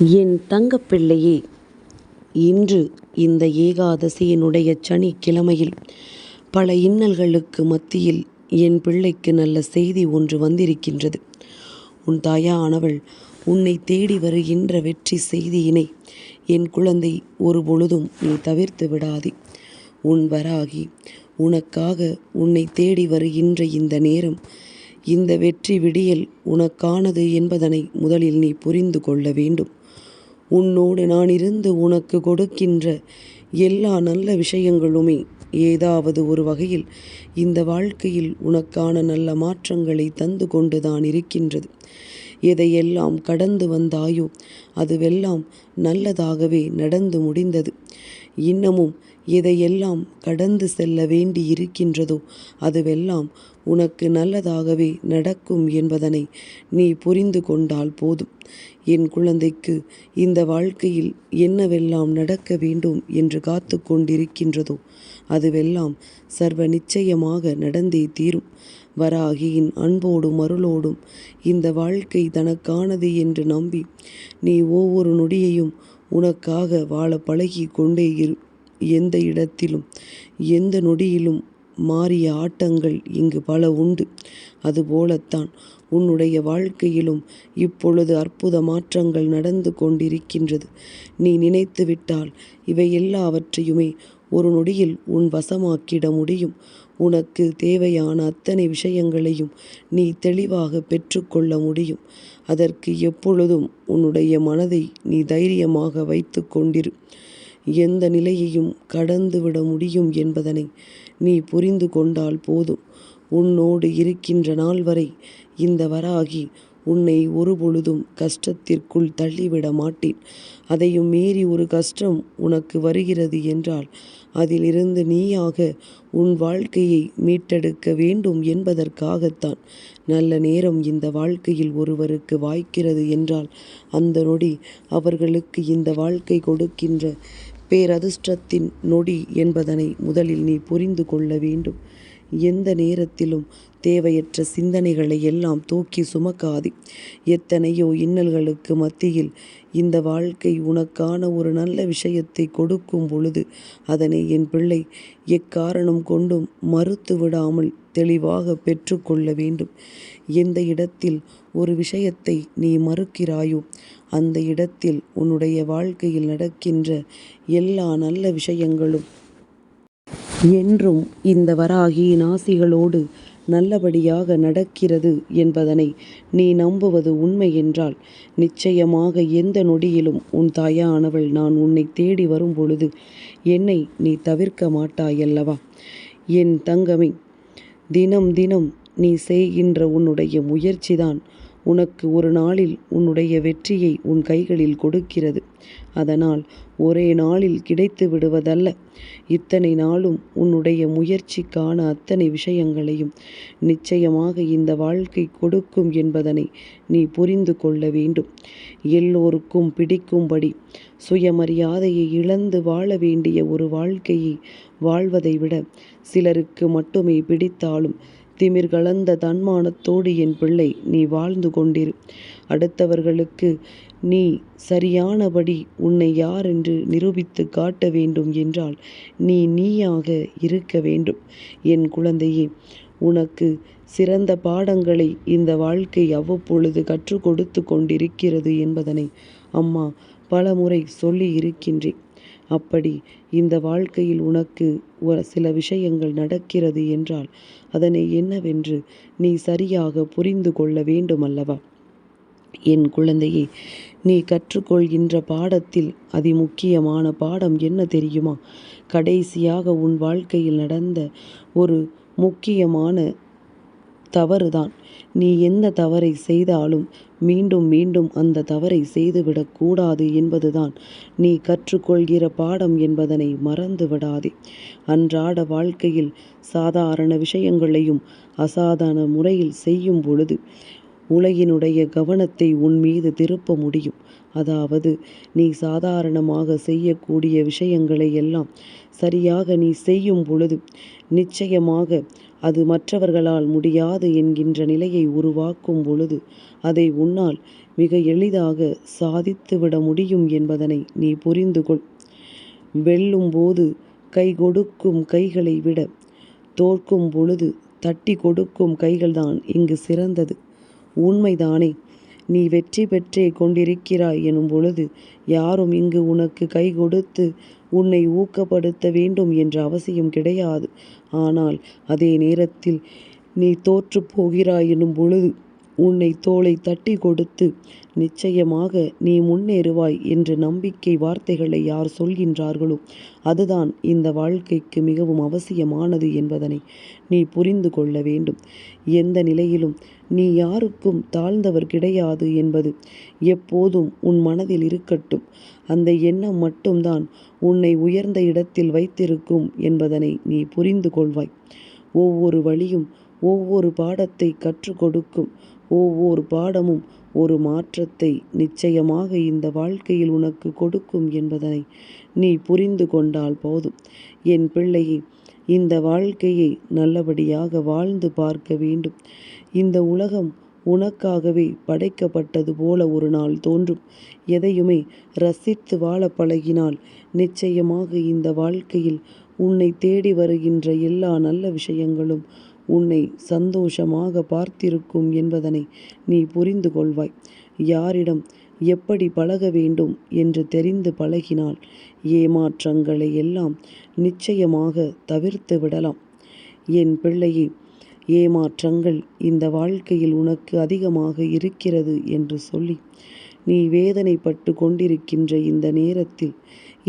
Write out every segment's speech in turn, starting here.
என் தங்கப்பிள்ளையே, இன்று இந்த ஏகாதசியினுடைய சனிக்கிழமையில் பல இன்னல்களுக்கு மத்தியில் என் பிள்ளைக்கு நல்ல செய்தி ஒன்று வந்திருக்கின்றது. உன் தாயானவள் உன்னை தேடி வருகின்ற வெற்றி செய்தியினை என் குழந்தை ஒரு பொழுதும் நீ தவிர்த்து விடாதே. உன் வராகி உனக்காக உன்னை தேடி வருகின்ற இந்த நேரம், இந்த வெற்றி விடியல் உனக்கானது என்பதனை முதலில் நீ புரிந்து கொள்ள வேண்டும். உன்னோடு நான் இருந்து உனக்கு கொடுக்கின்ற எல்லா நல்ல விஷயங்களுமே ஏதாவது ஒரு வகையில் இந்த வாழ்க்கையில் உனக்கான நல்ல மாற்றங்களை தந்து கொண்டுதான் இருக்கின்றது. எதையெல்லாம் கடந்து வந்தாயோ அதுவெல்லாம் நல்லதாகவே நடந்து முடிந்தது. இன்னமும் எதையெல்லாம் கடந்து செல்ல வேண்டி இருக்கின்றதோ அதுவெல்லாம் உனக்கு நல்லதாகவே நடக்கும் என்பதனை நீ புரிந்து கொண்டால் போதும். என் குழந்தைக்கு இந்த வாழ்க்கையில் என்னவெல்லாம் நடக்க வேண்டும் என்று காத்து கொண்டிருக்கின்றதோ அதுவெல்லாம் சர்வ நிச்சயமாக நடந்தே தீரும். வராகியின் அன்போடும் அருளோடும் இந்த வாழ்க்கை தனக்கானது என்று நம்பி நீ ஒவ்வொரு நொடியையும் உனக்காக வாழ பழகி கொண்டே இரு. எந்த இடத்திலும் எந்த நொடியிலும் மாறிய ஆட்டங்கள் இங்கு பல உண்டு. அதுபோலத்தான் உன்னுடைய வாழ்க்கையிலும் இப்பொழுது அற்புத மாற்றங்கள் நடந்து கொண்டிருக்கின்றது. நீ நினைத்து விட்டால் இவை எல்லாவற்றையுமே ஒரு நொடியில் உன் வசமாக்கிட முடியும். உனக்கு தேவையான அத்தனை விஷயங்களையும் நீ தெளிவாக பெற்றுக்கொள்ள முடியும். அதற்கு எப்பொழுதும் உன்னுடைய மனதை நீ தைரியமாக வைத்து கொண்டிரு. எந்த நிலையையும் கடந்துவிட முடியும் என்பதனை நீ புரிந்து கொண்டால் போதும். உன்னோடு இருக்கின்ற நாள் வரை இந்த வராகி உன்னை ஒரு பொழுதும் கஷ்டத்திற்குள் தள்ளிவிட மாட்டேன். அதையும் மீறி ஒரு கஷ்டம் உனக்கு வருகிறது என்றால் அதிலிருந்து நீயாக உன் வாழ்க்கையை மீட்டெடுக்க வேண்டும் என்பதற்காகத்தான். நல்ல நேரம் இந்த வாழ்க்கையில் ஒருவருக்கு வாய்க்கிறது என்றால் அந்த நொடி அவர்களுக்கு இந்த வாழ்க்கை கொடுக்கின்ற பேரதிர்ஷ்டத்தின் நொடி என்பதனை முதலில் நீ புரிந்து கொள்ள வேண்டும். எந்த நேரத்திலும் தேவையற்ற சிந்தனைகளை எல்லாம் தூக்கி சுமக்காதே. எத்தனையோ இன்னல்களுக்கு மத்தியில் இந்த வாழ்க்கை உனக்கான ஒரு நல்ல விஷயத்தை கொடுக்கும் பொழுது அதனை என் பிள்ளை எக்காரணம் கொண்டும் மறுத்து விடாமல் தெளிவாக பெற்றுக்கொள்ள வேண்டும். எந்த இடத்தில் ஒரு விஷயத்தை நீ மறுக்கிறாயோ அந்த இடத்தில் உன்னுடைய வாழ்க்கையில் நடக்கின்ற எல்லா நல்ல விஷயங்களும் என்றும் இந்த வராகியின் ஆசிகளோடு நல்லபடியாக நடக்கிறது என்பதனை நீ நம்புவது உண்மை என்றால் நிச்சயமாக எந்த நொடியிலும் உன் தாயானவள் நான் உன்னை தேடி வரும் பொழுது என்னை நீ தவிர்க்க மாட்டாயல்லவா? என் தங்கமே, தினம் தினம் நீ செய்கின்ற உன்னுடைய முயற்சிதான் உனக்கு ஒரு நாளில் உன்னுடைய வெற்றியை உன் கைகளில் கொடுக்கிறது. அதனால் ஒரே நாளில் கிடைத்து விடுவதல்ல. இத்தனை நாளும் உன்னுடைய முயற்சிக்கான அத்தனை விஷயங்களையும் நிச்சயமாக இந்த வாழ்க்கை கொடுக்கும் என்பதனை நீ புரிந்து கொள்ள வேண்டும். எல்லோருக்கும் பிடிக்கும்படி சுயமரியாதையை இழந்து வாழ வேண்டிய ஒரு வாழ்க்கையை வாழ்வதை விட சிலருக்கு மட்டுமே பிடித்தாலும் திமிர் கலந்த தன்மானத்தோடு என் பிள்ளை நீ வாழ்ந்து கொண்டிரு. அடுத்தவர்களுக்கு நீ சரியானபடி உன்னை யார் என்று நிரூபித்து காட்ட வேண்டும் என்றால் நீ நீயாக இருக்க வேண்டும். என் குழந்தையே, உனக்கு சிறந்த பாடங்களை இந்த வாழ்க்கை அவ்வப்பொழுது கற்றுக் கொடுத்து கொண்டிருக்கிறது என்பதனை அம்மா பல முறை சொல்லி இருக்கின்றேன். அப்படி இந்த வாழ்க்கையில் உனக்கு சில விஷயங்கள் நடக்கிறது என்றால் அதனை என்னவென்று நீ சரியாக புரிந்து கொள்ள வேண்டும் அல்லவா? என் குழந்தையே, நீ கற்றுக்கொள்கின்ற பாடத்தில் அதிமுக்கியமான பாடம் என்ன தெரியுமா? கடைசியாக உன் வாழ்க்கையில் நடந்த ஒரு முக்கியமான தவறுதான். நீ எந்த தவறை செய்தாலும் மீண்டும் மீண்டும் அந்த தவறை செய்துவிடக்கூடாது என்பதுதான் நீ கற்றுக்கொள்கிற பாடம் என்பதனை மறந்து விடாதே. அன்றாட வாழ்க்கையில் சாதாரண விஷயங்களையும் அசாதாரண முறையில் செய்யும் பொழுது உலகினுடைய கவனத்தை உன் மீது திருப்ப முடியும். அதாவது நீ சாதாரணமாக செய்யக்கூடிய விஷயங்களை எல்லாம் சரியாக நீ செய்யும் பொழுது நிச்சயமாக அது மற்றவர்களால் முடியாது என்கின்ற நிலையை உருவாக்கும் பொழுது அதை உன்னால் மிக எளிதாக சாதித்துவிட முடியும் என்பதனை நீ புரிந்து கொள். வெல்லும் போது கை கொடுக்கும் கைகளை விட தோற்கும் பொழுது தட்டி கொடுக்கும் கைகள்தான் இங்கு சிறந்தது. உண்மைதானே? நீ வெற்றி பெற்றே கொண்டிருக்கிறாய் எனும் பொழுது யாரும் இங்கு உனக்கு கை கொடுத்து உன்னை ஊக்கப்படுத்த வேண்டும் என்ற அவசியம் கிடையாது. ஆனால் அதே நேரத்தில் நீ தோற்று போகிறாய் எனும் பொழுது உன்னை தோளை தட்டி கொடுத்து நிச்சயமாக நீ முன்னேறுவாய் என்று நம்பிக்கை வார்த்தைகளை யார் சொல்கின்றார்களோ அதுதான் இந்த வாழ்க்கைக்கு மிகவும் அவசியமானது என்பதனை நீ புரிந்து கொள்ள வேண்டும். எந்த நிலையிலும் நீ யாருக்கும் தாழ்ந்தவர் கிடையாது என்பது எப்போதும் உன் மனதில் இருக்கட்டும். அந்த எண்ணம் மட்டும்தான் உன்னை உயர்ந்த இடத்தில் வைத்திருக்கும் என்பதனை நீ புரிந்து கொள்வாய். ஒவ்வொரு வழியும் ஒவ்வொரு பாடத்தை கற்றுக் கொடுக்கும். ஒவ்வொரு பாடமும் ஒரு மாற்றத்தை நிச்சயமாக இந்த வாழ்க்கையில் உனக்கு கொடுக்கும் என்பதனை நீ புரிந்து கொண்டால் போதும். என் பிள்ளையே, இந்த வாழ்க்கையை நல்லபடியாக வாழ்ந்து பார்க்க வேண்டும். இந்த உலகம் உனக்காகவே படைக்கப்பட்டது போல ஒரு நாள் தோன்றும். எதையுமே ரசித்து வாழ பழகினால் நிச்சயமாக இந்த வாழ்க்கையில் உன்னை தேடி வருகின்ற எல்லா நல்ல விஷயங்களும் உன்னை சந்தோஷமாக பார்த்திருக்கும் என்பதனை நீ புரிந்து கொள்வாய். யாரிடம் எப்படி பழக வேண்டும் என்று தெரிந்து பழகினால் ஏமாற்றங்களை எல்லாம் நிச்சயமாக தவிர்த்து விடலாம். என் பிள்ளையே, ஏமாற்றங்கள் இந்த வாழ்க்கையில் உனக்கு அதிகமாக இருக்கிறது என்று சொல்லி நீ வேதனைப்பட்டு கொண்டிருக்கின்ற இந்த நேரத்தில்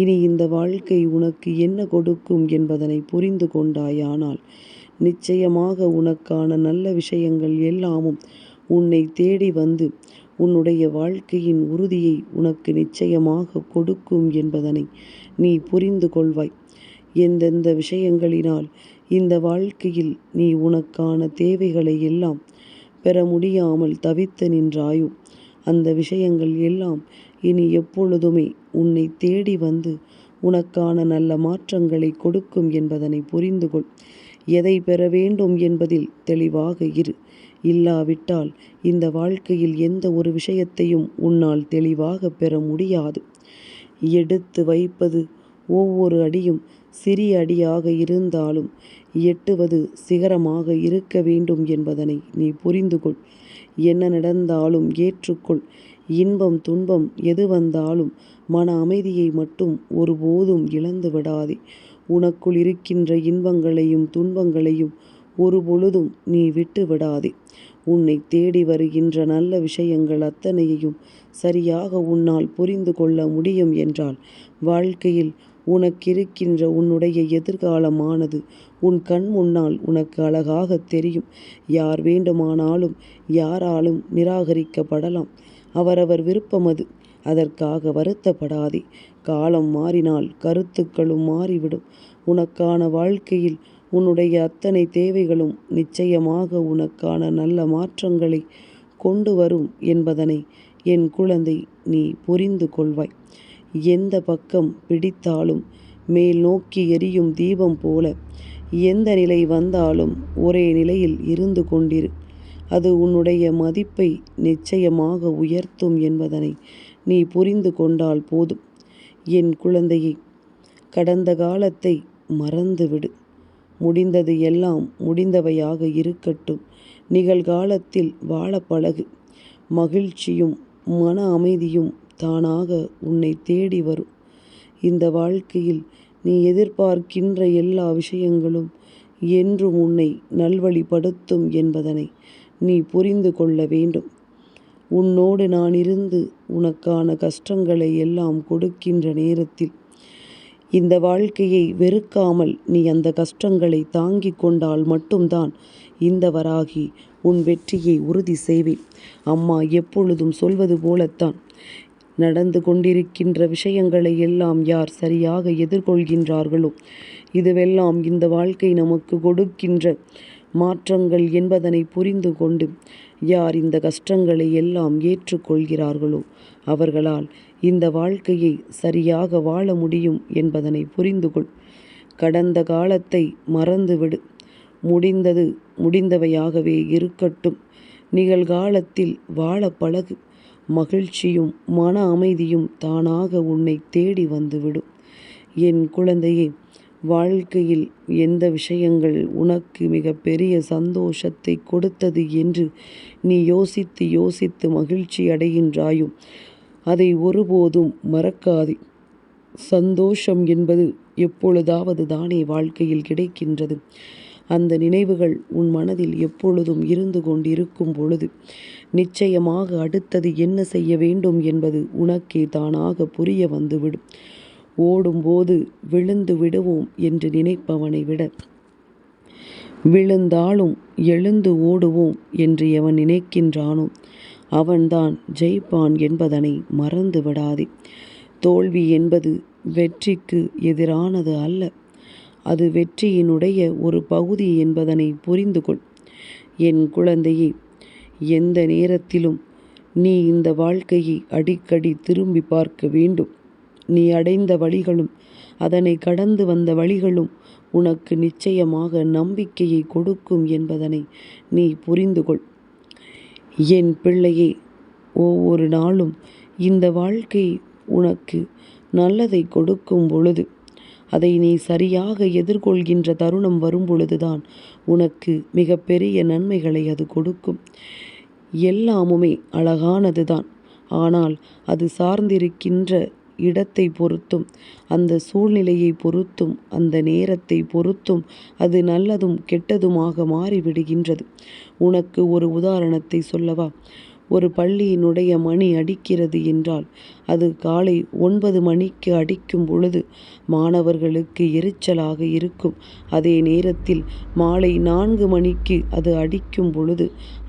இனி இந்த வாழ்க்கை உனக்கு என்ன கொடுக்கும் என்பதனை புரிந்து கொண்டாயானால் நிச்சயமாக உனக்கான நல்ல விஷயங்கள் எல்லாமும் உன்னை தேடி வந்து உன்னுடைய வாழ்க்கையின் உறுதியை உனக்கு நிச்சயமாக கொடுக்கும் என்பதனை நீ புரிந்து கொள்வாய். எந்தெந்த விஷயங்களினால் இந்த வாழ்க்கையில் நீ உனக்கான தேவைகளை எல்லாம் பெற முடியாமல் தவித்து நின்றாயோ அந்த விஷயங்கள் எல்லாம் இனி எப்பொழுதுமே உன்னை தேடி வந்து உனக்கான நல்ல மாற்றங்களை கொடுக்கும் என்பதனை புரிந்து கொள். எதை பெற வேண்டும் என்பதில் தெளிவாக இரு. இல்லாவிட்டால் இந்த வாழ்க்கையில் எந்த ஒரு விஷயத்தையும் உன்னால் தெளிவாக பெற முடியாது. எடுத்து வைப்பது ஒவ்வொரு அடியும் சிறிய அடியாக இருந்தாலும் எட்டுவது சிகரமாக இருக்க வேண்டும் என்பதனை நீ புரிந்து கொள். என்ன நடந்தாலும் ஏற்றுக்கொள். இன்பம் துன்பம் எது வந்தாலும் மன அமைதியை மட்டும் ஒருபோதும் இழந்து விடாதே. உனக்குள் இருக்கின்ற இன்பங்களையும் துன்பங்களையும் ஒரு பொழுதும் நீ விட்டு விடாதே. உன்னை தேடி வருகின்ற நல்ல விஷயங்கள் அத்தனையையும் சரியாக உன்னால் புரிந்து கொள்ள முடியும் என்றால் வாழ்க்கையில் உனக்கிருக்கின்ற உன்னுடைய எதிர்காலமானது உன் கண் முன்னால் உனக்கு அழகாக தெரியும். யார் வேண்டுமானாலும் யாராலும் நிராகரிக்கப்படலாம். அவரவர் விருப்பம் அது. அதற்காக வருத்தப்படாதே. காலம் மாறினால் கருத்துக்களும் மாறிவிடும். உனக்கான வாழ்க்கையில் உன்னுடைய அத்தனை தேவைகளும் நிச்சயமாக உனக்கான நல்ல மாற்றங்களை கொண்டு வரும் என்பதனை என் குழந்தை நீ புரிந்து கொள்வாய். எந்த பக்கம் பிடித்தாலும் மேல் நோக்கி எரியும் தீபம் போல எந்த நிலை வந்தாலும் ஒரே நிலையில் இருந்து கொண்டிரு. அது உன்னுடைய மதிப்பை நிச்சயமாக உயர்த்தும் என்பதனை நீ புரிந்து கொண்டால் போதும். என் குழந்தையை, கடந்த காலத்தை மறந்துவிடு. முடிந்தது எல்லாம் முடிந்தவையாக இருக்கட்டும். நிகழ்காலத்தில் வாழ பழகு. மகிழ்ச்சியும் மன அமைதியும் தானாக உன்னை தேடி வரும். இந்த வாழ்க்கையில் நீ எதிர்பார்க்கின்ற எல்லா விஷயங்களும் என்றும் உன்னை நல்வழிப்படுத்தும் என்பதனை நீ புரிந்து கொள்ள வேண்டும். உன்னோடு நான் இருந்து உனக்கான கஷ்டங்களை எல்லாம் கொடுக்கின்ற நேரத்தில் இந்த வாழ்க்கையை வெறுக்காமல் நீ அந்த கஷ்டங்களை தாங்கிக் கொண்டால் மட்டும்தான் இந்த வராகி உன் வெற்றியை உறுதி செய்வேன். அம்மா எப்பொழுதும் சொல்வது போலத்தான் நடந்து கொண்டிருக்கின்ற விஷயங்களை எல்லாம் யார் சரியாக எதிர்கொள்கின்றார்களோ இதுவெல்லாம் இந்த வாழ்க்கை நமக்கு கொடுக்கின்ற மாற்றங்கள் என்பதனை புரிந்து கொண்டு யார் இந்த கஷ்டங்களை எல்லாம் ஏற்றுக்கொள்கிறார்களோ அவர்களால் இந்த வாழ்க்கையை சரியாக வாழ முடியும் என்பதனை புரிந்து கொள். கடந்த காலத்தை மறந்துவிடு. முடிந்தது முடிந்தவையாகவே இருக்கட்டும். நிகழ்காலத்தில் வாழ பழகு. மகிழ்ச்சியும் மன அமைதியும் தானாக உன்னை தேடி வந்துவிடும். என் குழந்தையே, வாழ்க்கையில் எந்த விஷயங்கள் உனக்கு மிக பெரிய சந்தோஷத்தை கொடுத்தது என்று நீ யோசித்து யோசித்து மகிழ்ச்சி அடைகின்றாயோ அதை ஒருபோதும் மறக்காதே. சந்தோஷம் என்பது எப்பொழுதாவது தானே வாழ்க்கையில் கிடைக்கின்றது. அந்த நினைவுகள் உன் மனதில் எப்பொழுதும் இருந்து கொண்டிருக்கும் பொழுது நிச்சயமாக அடுத்தது என்ன செய்ய வேண்டும் என்பது உனக்கே தானாக புரிய வந்துவிடும். ஓடும்போது விழுந்து விடுவோம் என்று நினைப்பவனை விட விழுந்தாலும் எழுந்து ஓடுவோம் என்று எவன் நினைக்கின்றானோ அவன்தான் ஜெயிப்பான் என்பதனை மறந்து விடாதே. தோல்வி என்பது வெற்றிக்கு எதிரானது அல்ல, அது வெற்றியினுடைய ஒரு பகுதி என்பதனை புரிந்து கொள். என் குழந்தையே, எந்த நேரத்திலும் நீ இந்த வாழ்க்கையை அடிக்கடி திரும்பி பார்க்க வேண்டும். நீ அடைந்த வழிகளும் அதனை கடந்து வந்த வழிகளும் உனக்கு நிச்சயமாக நம்பிக்கையை கொடுக்கும் என்பதனை நீ புரிந்து கொள். என் பிள்ளையே, ஒவ்வொரு நாளும் இந்த வாழ்க்கை உனக்கு நல்லதை கொடுக்கும் பொழுது அதை நீ சரியாக எதிர்கொள்கின்ற தருணம் வரும் பொழுதுதான் உனக்கு மிக பெரிய நன்மைகளை அது கொடுக்கும். எல்லாமுமே அழகானதுதான். ஆனால் அது சார்ந்திருக்கின்ற இடத்தை பொறுத்தும் அந்த சூழ்நிலையை பொறுத்தும் அந்த நேரத்தை பொறுத்தும் அது நல்லதும் கெட்டதுமாக மாறிவிடுகின்றது. உனக்கு ஒரு உதாரணத்தை சொல்லவா? ஒரு பள்ளியினுடைய மணி அடிக்கிறது என்றால் அது காலை 9 மணிக்கு அடிக்கும் பொழுது மாணவர்களுக்கு எரிச்சலாக இருக்கும். அதே நேரத்தில் மாலை 4 மணிக்கு அது அடிக்கும் பொழுது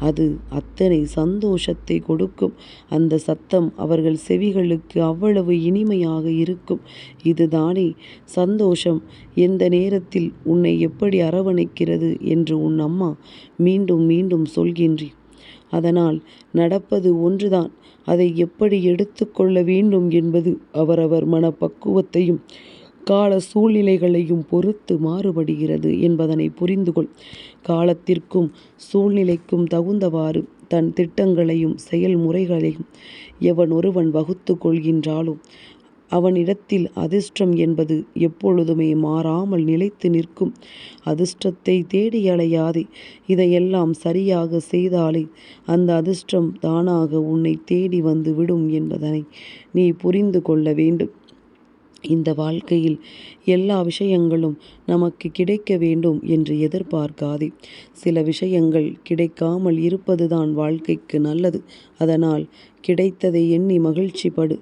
அது அத்தனை சந்தோஷத்தை கொடுக்கும். அந்த சத்தம் அவர்கள் செவிகளுக்கு அவ்வளவு இனிமையாக இருக்கும். இதுதானே சந்தோஷம். எந்த நேரத்தில் உன்னை எப்படி அரவணைக்கிறது என்று உன் அம்மா மீண்டும் மீண்டும் சொல்கின்றேன். அதனால் நடப்பது ஒன்றுதான். அதை எப்படி எடுத்துக்கொள்ள வேண்டும் என்பது அவரவர் மனப்பக்குவத்தையும் கால சூழ்நிலைகளையும் பொறுத்து மாறுபடுகிறது என்பதனை புரிந்து கொள். காலத்திற்கும் சூழ்நிலைக்கும் தகுந்தவாறு தன் திட்டங்களையும் செயல்முறைகளையும் எவன் ஒருவன் வகுத்து கொள்கின்றாலோ அவனிடத்தில் அதிர்ஷ்டம் என்பது எப்பொழுதுமே மாறாமல் நிலைத்து நிற்கும். அதிர்ஷ்டத்தை தேடி அலையாதே. இதையெல்லாம் சரியாக செய்தாலே அந்த அதிர்ஷ்டம் தானாக உன்னை தேடி வந்து விடும் என்பதனை நீ புரிந்து கொள்ள வேண்டும். இந்த வாழ்க்கையில் எல்லா விஷயங்களும் நமக்கு கிடைக்க வேண்டும் என்று எதிர்பார்க்காதே. சில விஷயங்கள் கிடைக்காமல் இருப்பதுதான் வாழ்க்கைக்கு நல்லது. அதனால் கிடைத்ததை எண்ணி மகிழ்ச்சிப்படு.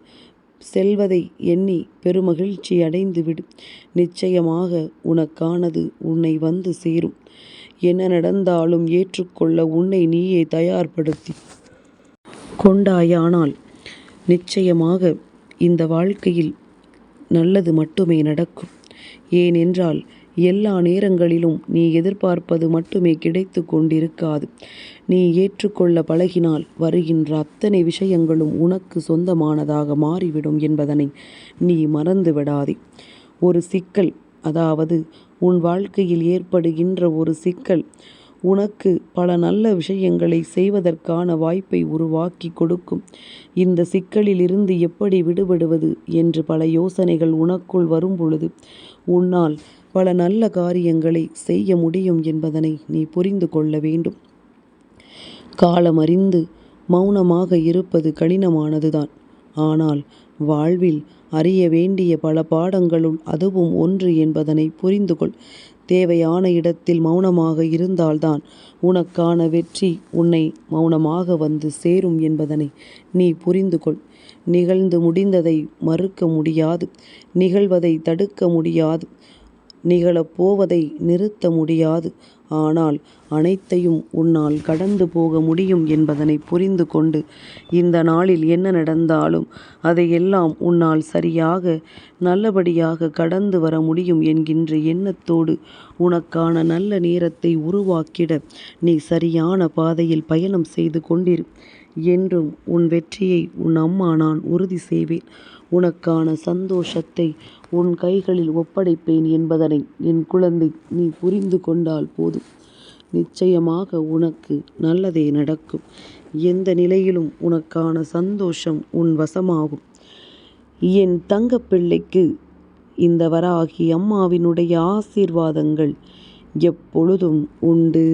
செல்வதை எண்ணி பெருமகிழ்ச்சி அடைந்து விடு. நிச்சயமாக உனக்கானது உன்னை வந்து சேரும். என்ன நடந்தாலும் ஏற்றுக்கொள்ள உன்னை நீயே தயார்படுத்தி கொண்டாயானால் நிச்சயமாக இந்த வாழ்க்கையில் நல்லது மட்டுமே நடக்கும். ஏனென்றால் எல்லா நேரங்களிலும் நீ எதிர்பார்ப்பது மட்டுமே கிடைத்து கொண்டிருக்காது. நீ ஏற்றுக்கொள்ள பழகினால் வருகின்ற அத்தனை விஷயங்களும் உனக்கு சொந்தமானதாக மாறிவிடும் என்பதனை நீ மறந்து விடாதே. ஒரு சிக்கல், அதாவது உன் வாழ்க்கையில் ஏற்படுகின்ற ஒரு சிக்கல் உனக்கு பல நல்ல விஷயங்களை செய்வதற்கான வாய்ப்பை உருவாக்கி கொடுக்கும். இந்த சிக்கலிலிருந்து எப்படி விடுபடுவது என்று பல யோசனைகள் உனக்குள் வரும் பொழுது உன்னால் பல நல்ல காரியங்களை செய்ய முடியும் என்பதனை நீ புரிந்து கொள்ள வேண்டும். காலமறிந்து மௌனமாக இருப்பது கடினமானதுதான். ஆனால் வாழ்வில் அறிய வேண்டிய பல பாடங்களுள் அதுவும் ஒன்று என்பதனை புரிந்து கொள். தேவையான இடத்தில் மௌனமாக இருந்தால்தான் உனக்கான வெற்றி உன்னை மௌனமாக வந்து சேரும் என்பதனை நீ புரிந்து கொள். நிகழ்ந்து முடிந்ததை மறுக்க முடியாது. நிகழ்வதை தடுக்க முடியாது. நிகழப்போவதை நிறுத்த முடியாது. ஆனால் அனைத்தையும் உன்னால் கடந்து போக முடியும் என்பதனை புரிந்து கொண்டு இந்த நாளில் என்ன நடந்தாலும் அதையெல்லாம் உன்னால் சரியாக நல்லபடியாக கடந்து வர முடியும் என்கின்ற எண்ணத்தோடு உனக்கான நல்ல நேரத்தை உருவாக்கிட நீ சரியான பாதையில் பயணம் செய்து கொண்டிரு. என்றும் உன் வெற்றியை உன் அம்மா நான் உறுதி செய்வேன். உனக்கான சந்தோஷத்தை உன் கைகளில் ஒப்படைப்பேன் என்பதனை என் குழந்தை நீ புரிந்து கொண்டால் போதும். நிச்சயமாக உனக்கு நல்லதே நடக்கும். எந்த நிலையிலும் உனக்கான சந்தோஷம் உன் வசமாகும். என் தங்கப்பிள்ளைக்கு இந்த வராகி அம்மாவினுடைய ஆசீர்வாதங்கள் எப்பொழுதும் உண்டு.